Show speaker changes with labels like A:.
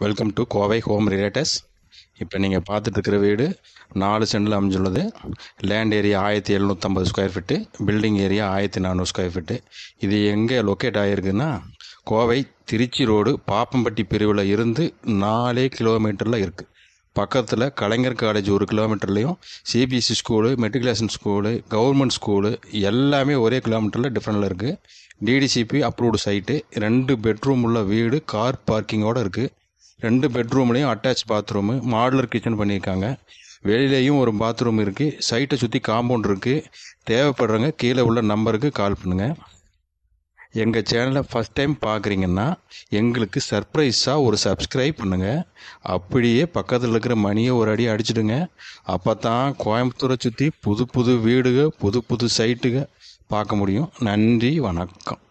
A: Welcome to Kovai home realtors. இப்போ நீங்கள் பார்த்துட்டு இருக்கிற வீடு 4 சென்டில் அமைஞ்சுள்ளது. Land area 1750 square feet, building area 1400 square feet. இது எங்கே லொக்கேட் ஆகிருக்குன்னா, கோவை திருச்சி ரோடு பாப்பம்பட்டி பிரிவில் இருந்து 4 கிலோமீட்டரில் இருக்குது. பக்கத்தில் கலைஞர் காலேஜ் 1 கிலோமீட்டர்லேயும், CBSE school, matriculation school, government school எல்லாமே ஒரே கிலோமீட்டரில் டிஃப்ரெண்டில் இருக்குது. டிடிசிபி அப்ரூவ்டு சைட்டு, 2 பெட்ரூம் உள்ள வீடு, கார் பார்க்கிங்கோடு இருக்குது. 2 பெட்ரூம்லேயும் அட்டாச் பாத்ரூமு, மாடுலர் கிச்சன் பண்ணியிருக்காங்க. வெளியிலேயும் ஒரு பாத்ரூம் இருக்குது. சைட்டை சுற்றி காம்பவுண்ட் இருக்குது. தேவைப்படுறவங்க கீழே உள்ள நம்பருக்கு கால் பண்ணுங்கள். எங்கள் சேனலை ஃபஸ்ட் டைம் பார்க்குறீங்கன்னா எங்களுக்கு சர்ப்ரைஸாக ஒரு சப்ஸ்கிரைப் பண்ணுங்கள். அப்படியே பக்கத்தில் இருக்கிற மணியை ஒரு அடி அடிச்சிடுங்க. அப்போ தான் கோயம்புத்தூரை சுற்றி புது புது வீடுக, புது புது சைட்டுக பார்க்க முடியும். நன்றி, வணக்கம்.